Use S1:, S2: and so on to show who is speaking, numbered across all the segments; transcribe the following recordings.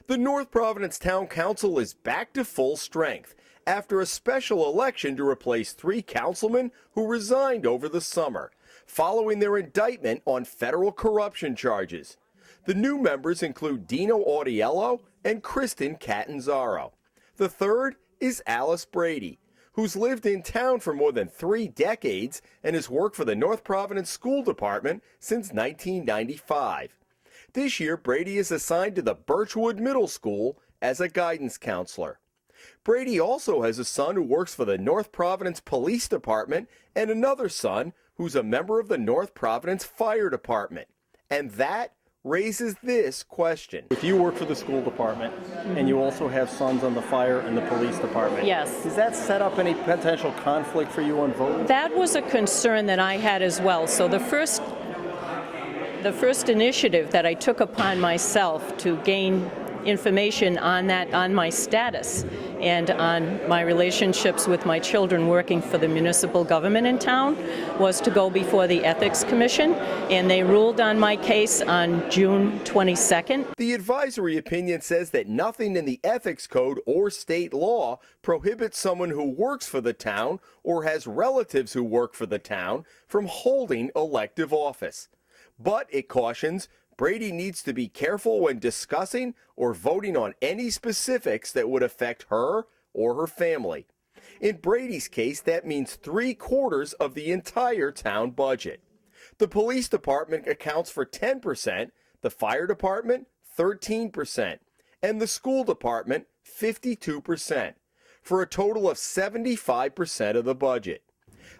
S1: The North Providence Town Council is back to full strength after a special election to replace 3 councilmen who resigned over the summer, following their indictment on federal corruption charges. The new members include Dino Audiello and Kristen Catanzaro. The third is Alice Brady, who's lived in town for more than 3 decades and has worked for the North Providence School Department since 1995. This year, Brady is assigned to the Birchwood Middle School as a guidance counselor. Brady also has a son who works for the North Providence Police Department and another son who's a member of the North Providence Fire Department. And that raises this question.
S2: If you work for the school department and you also have sons on the fire and the police department,
S3: yes,
S2: does that set up any potential conflict for you on voting?
S3: That was a concern that I had as well. So the first initiative that I took upon myself to gain information on that, on my status and on my relationships with my children working for the municipal government in town, was to go before the Ethics Commission, and they ruled on my case on June 22nd.
S1: The advisory opinion says that nothing in the ethics code or state law prohibits someone who works for the town or has relatives who work for the town from holding elective office. But it cautions Brady needs to be careful when discussing or voting on any specifics that would affect her or her family. In Brady's case, that means 3/4 of the entire town budget. The police department accounts for 10%, the fire department 13%, and the school department 52%, for a total of 75% of the budget.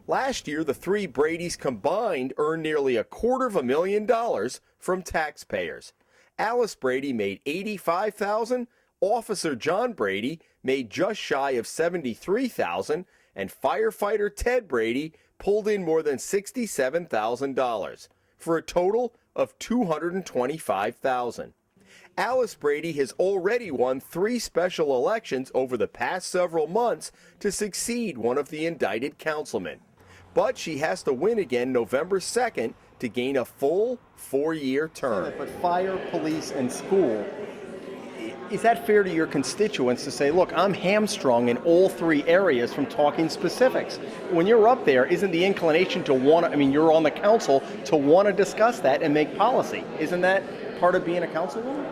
S1: Last year, the 3 Bradys combined earned nearly $250,000 from taxpayers. Alice Brady made $85,000, Officer John Brady made just shy of $73,000, and firefighter Ted Brady pulled in more than $67,000, for a total of $225,000. Alice Brady has already won 3 special elections over the past several months to succeed one of the indicted councilmen. But she has to win again November 2nd to gain a full 4-year term.
S2: But fire, police, and school, is that fair to your constituents to say, look, I'm hamstrung in all 3 areas from talking specifics? When you're up there, isn't the inclination to want to, you're on the council, to want to discuss that and make policy? Isn't that part of being a councilwoman?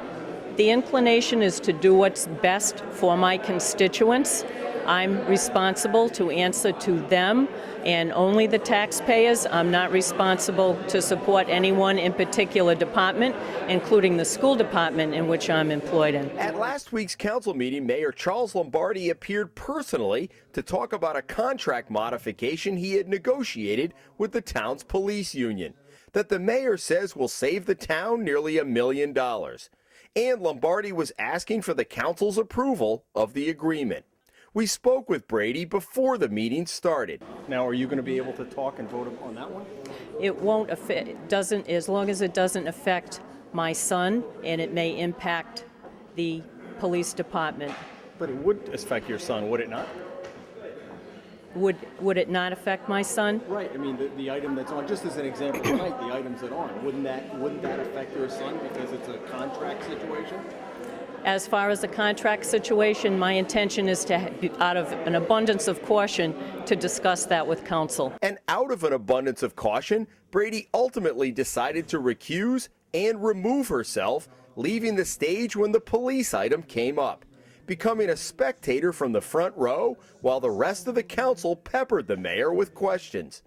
S3: The inclination is to do what's best for my constituents. I'm responsible to answer to them and only the taxpayers. I'm not responsible to support anyone in particular department, including the school department in which I'm employed in.
S1: At last week's council meeting, Mayor Charles Lombardi appeared personally to talk about a contract modification he had negotiated with the town's police union that the mayor says will save the town nearly $1 million. And Lombardi was asking for the council's approval of the agreement. We spoke with Brady before the meeting started.
S2: Now, are you going to be able to talk and vote on that one?
S3: It won't affect, as long as it doesn't affect my son, and it may impact the police department.
S2: But it would affect your son, would it not?
S3: Would it not affect my son?
S2: Right. The item that's on, just as an example tonight, the items that are on, wouldn't that affect your son because it's a contract situation?
S3: As far as the contract situation, my intention is to, out of an abundance of caution, to discuss that with council.
S1: And out of an abundance of caution, Brady ultimately decided to recuse and remove herself, leaving the stage when the police item came up, becoming a spectator from the front row while the rest of the council peppered the mayor with questions.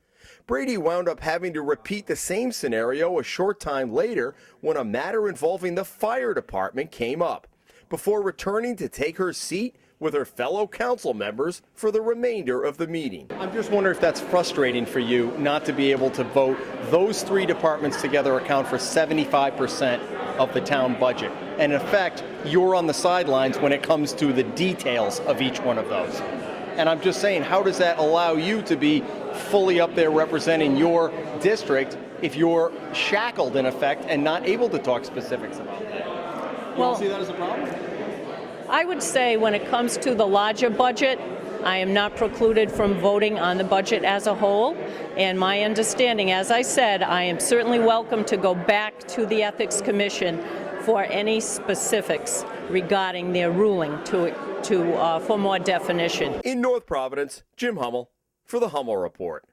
S1: Brady wound up having to repeat the same scenario a short time later when a matter involving the fire department came up, before returning to take her seat with her fellow council members for the remainder of the meeting.
S2: I'm just wondering if that's frustrating for you not to be able to vote. Those 3 departments together account for 75% of the town budget. And in effect, you're on the sidelines when it comes to the details of each one of those. And I'm just saying, how does that allow you to be fully up there representing your district if you're shackled in effect and not able to talk specifics about that? You don't see that as a problem?
S3: I would say when it comes to the larger budget, I am not precluded from voting on the budget as a whole. And my understanding, as I said, I am certainly welcome to go back to the Ethics Commission for any specifics regarding their ruling for more definition.
S1: In North Providence, Jim Hummel for the Hummel Report.